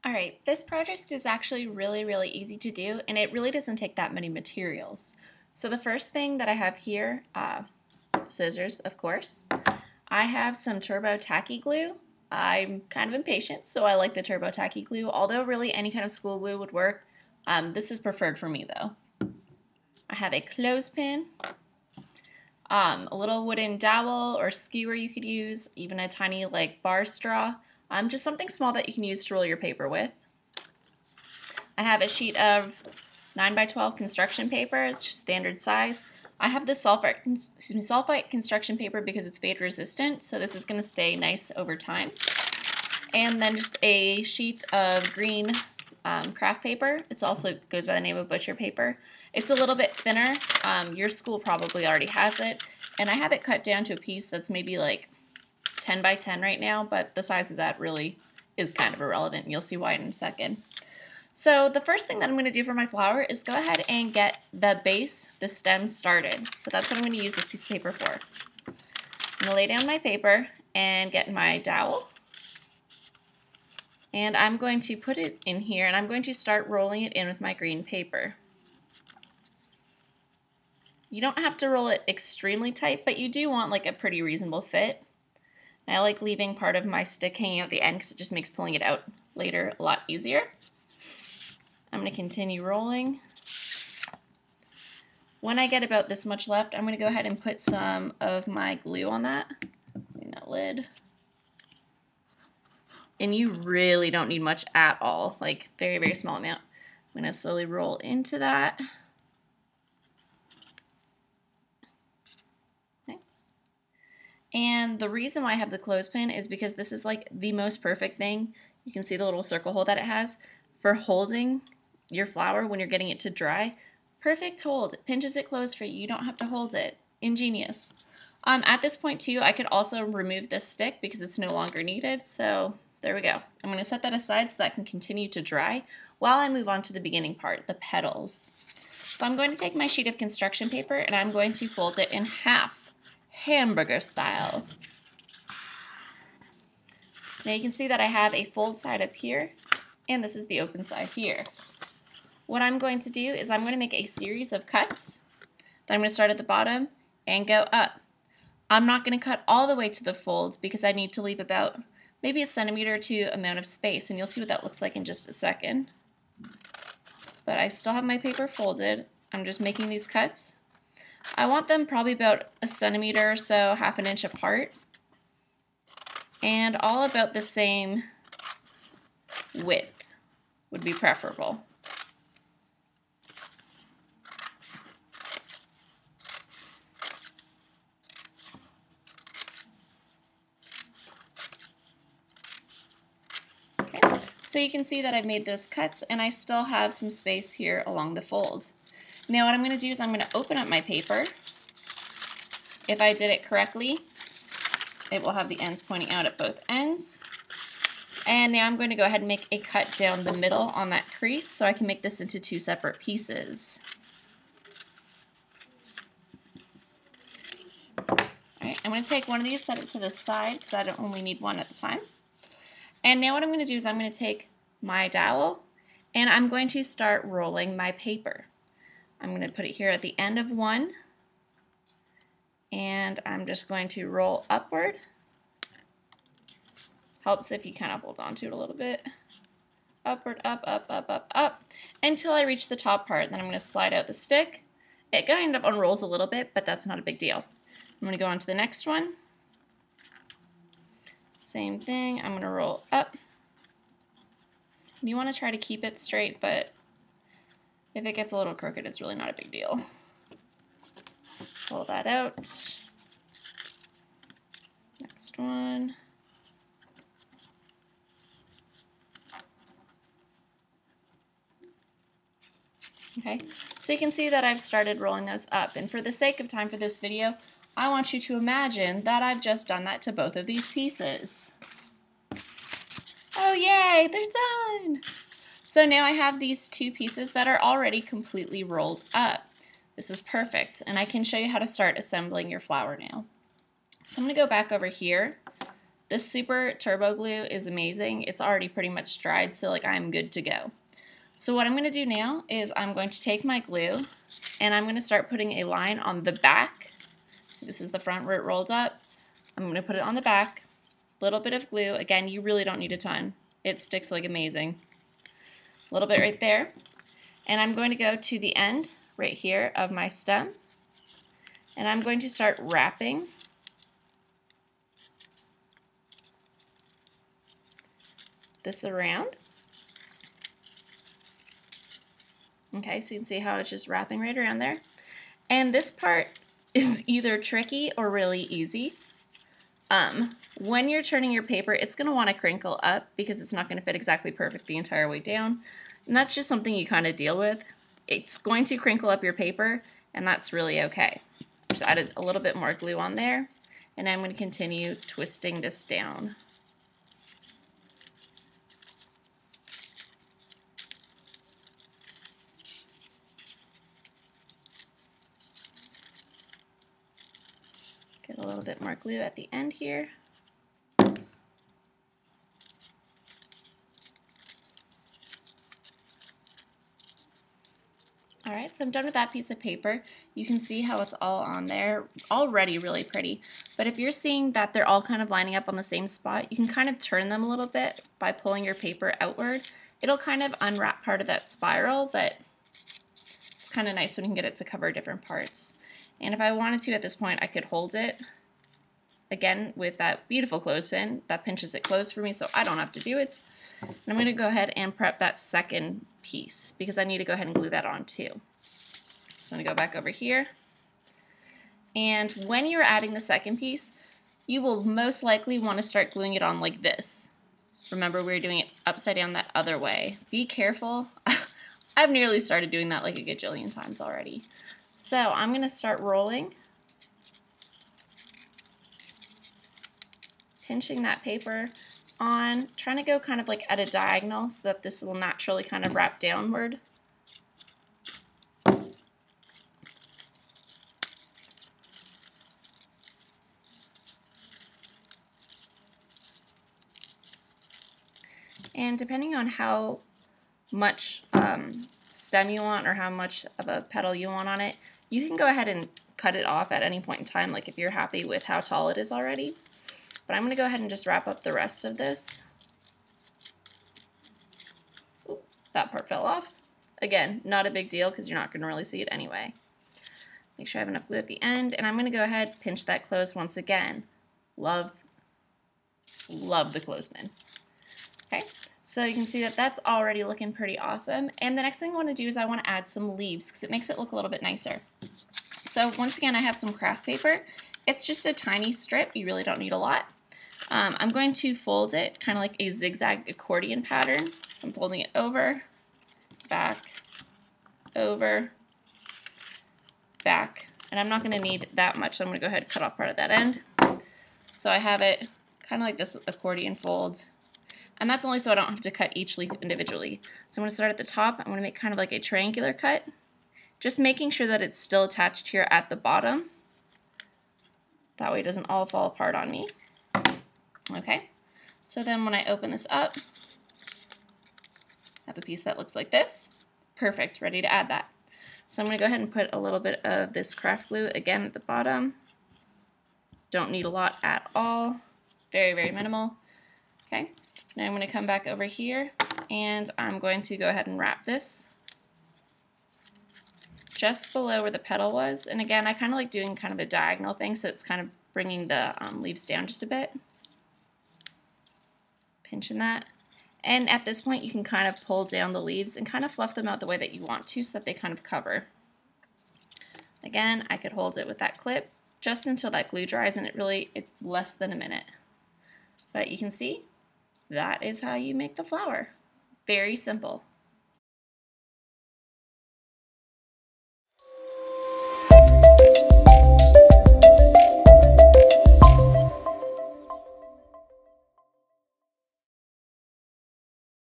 Alright, this project is actually really easy to do, and it really doesn't take that many materials. So the first thing that I have here, scissors of course. I have some Turbo Tacky Glue. I'm kind of impatient, so I like the Turbo Tacky Glue, although really any kind of school glue would work. This is preferred for me though. I have a clothespin, a little wooden dowel or skewer you could use, even a tiny like bar straw. Just something small that you can use to roll your paper with. I have a sheet of 9x12 construction paper, standard size. I have this sulfite construction paper because it's fade resistant, so this is going to stay nice over time. And then just a sheet of green craft paper. It also goes by the name of butcher paper. It's a little bit thinner. Your school probably already has it. And I have it cut down to a piece that's maybe like 10 by 10 right now, but the size of that really is kind of irrelevant, and you'll see why in a second. So the first thing that I'm going to do for my flower is go ahead and get the base, the stem started. So that's what I'm going to use this piece of paper for. I'm going to lay down my paper and get my dowel. And I'm going to put it in here, and I'm going to start rolling it in with my green paper. You don't have to roll it extremely tight, but you do want like a pretty reasonable fit. And I like leaving part of my stick hanging out at the end because it just makes pulling it out later a lot easier. I'm going to continue rolling. When I get about this much left, I'm going to go ahead and put some of my glue on that, in that lid. And you really don't need much at all, like very small amount. I'm going to slowly roll into that. Okay. And the reason why I have the clothespin is because this is like the most perfect thing. You can see the little circle hole that it has for holding your flower when you're getting it to dry. Perfect hold. It pinches it closed for you. You don't have to hold it. Ingenious. At this point too, I could also remove this stick because it's no longer needed. So there we go. I'm going to set that aside so that can continue to dry while I move on to the beginning part, the petals. So I'm going to take my sheet of construction paper and I'm going to fold it in half, hamburger style. Now you can see that I have a fold side up here, and this is the open side here. What I'm going to do is I'm going to make a series of cuts. Then I'm going to start at the bottom and go up. I'm not going to cut all the way to the folds because I need to leave about maybe a centimeter or two amount of space, and you'll see what that looks like in just a second. But I still have my paper folded. I'm just making these cuts. I want them probably about a centimeter or so, half an inch apart, and all about the same width would be preferable. Okay, so you can see that I've made those cuts and I still have some space here along the folds. Now what I'm going to do is I'm going to open up my paper. If I did it correctly, it will have the ends pointing out at both ends. And now I'm going to go ahead and make a cut down the middle on that crease so I can make this into two separate pieces. Alright, I'm going to take one of these, set it to the side because I don't only need one at the time. And now what I'm going to do is I'm going to take my dowel and I'm going to start rolling my paper. I'm going to put it here at the end of one, and I'm just going to roll upward. Helps if you kind of hold on to it a little bit. Upward, up, until I reach the top part. Then I'm going to slide out the stick. It kind of unrolls a little bit, but that's not a big deal. I'm going to go on to the next one. Same thing. I'm going to roll up. You want to try to keep it straight, but if it gets a little crooked, it's really not a big deal. Pull that out. Next one. Okay, so you can see that I've started rolling those up, and for the sake of time for this video, I want you to imagine that I've just done that to both of these pieces. Oh yay, they're done! So now I have these two pieces that are already completely rolled up. This is perfect, and I can show you how to start assembling your flower now. So I'm going to go back over here This Super Turbo Glue is amazing. It's already pretty much dried, so like I'm good to go. So what I'm going to do now is I'm going to take my glue and I'm going to start putting a line on the back. So this is the front where it rolled up. I'm going to put it on the back. Little bit of glue. Again, you really don't need a ton. It sticks like amazing. A little bit right there. And I'm going to go to the end right here of my stem. And I'm going to start wrapping this around. Okay, so you can see how it's just wrapping right around there. And this part is either tricky or really easy. When you're turning your paper, it's going to want to crinkle up because it's not going to fit exactly perfect the entire way down. And that's just something you kind of deal with. It's going to crinkle up your paper, and that's really okay. Just added a little bit more glue on there, and I'm going to continue twisting this down. Get a little bit more glue at the end here. Alright, so I'm done with that piece of paper. You can see how it's all on there, already really pretty. But if you're seeing that they're all kind of lining up on the same spot, you can kind of turn them a little bit by pulling your paper outward. It'll kind of unwrap part of that spiral, but it's kind of nice when you can get it to cover different parts. And if I wanted to at this point, I could hold it again with that beautiful clothespin that pinches it closed for me so I don't have to do it. And I'm going to go ahead and prep that second piece because I need to go ahead and glue that on too. So I'm going to go back over here. And when you're adding the second piece, you will most likely want to start gluing it on like this. Remember, we were doing it upside down that other way. Be careful. I've nearly started doing that like a gajillion times already. So I'm going to start rolling, pinching that paper on, trying to go kind of like at a diagonal so that this will naturally kind of wrap downward. And depending on how much stem you want or how much of a petal you want on it, you can go ahead and cut it off at any point in time, like if you're happy with how tall it is already. But I'm going to go ahead and just wrap up the rest of this. Oop, that part fell off. Again, not a big deal because you're not going to really see it anyway. Make sure I have enough glue at the end, and I'm going to go ahead, pinch that closed once again. Love the clothespin. Okay, so you can see that that's already looking pretty awesome. And the next thing I want to do is I want to add some leaves because it makes it look a little bit nicer. So once again, I have some craft paper. It's just a tiny strip. You really don't need a lot. I'm going to fold it kind of like a zigzag accordion pattern. So I'm folding it over, back, over, back. And I'm not going to need that much, so I'm going to go ahead and cut off part of that end. So I have it kind of like this accordion fold. And that's only so I don't have to cut each leaf individually. So I'm going to start at the top. I'm going to make kind of like a triangular cut, just making sure that it's still attached here at the bottom. That way it doesn't all fall apart on me. Okay, so then when I open this up, I have a piece that looks like this. Perfect, ready to add that. So I'm going to go ahead and put a little bit of this craft glue again at the bottom. Don't need a lot at all. Very, very minimal. Okay, now I'm going to come back over here and I'm going to go ahead and wrap this just below where the petal was. And again, I kind of like doing kind of a diagonal thing, so it's kind of bringing the leaves down just a bit. Pinching that. And at this point, you can kind of pull down the leaves and kind of fluff them out the way that you want to so that they kind of cover. Again, I could hold it with that clip just until that glue dries, and it's less than a minute. But you can see, that is how you make the flower. Very simple.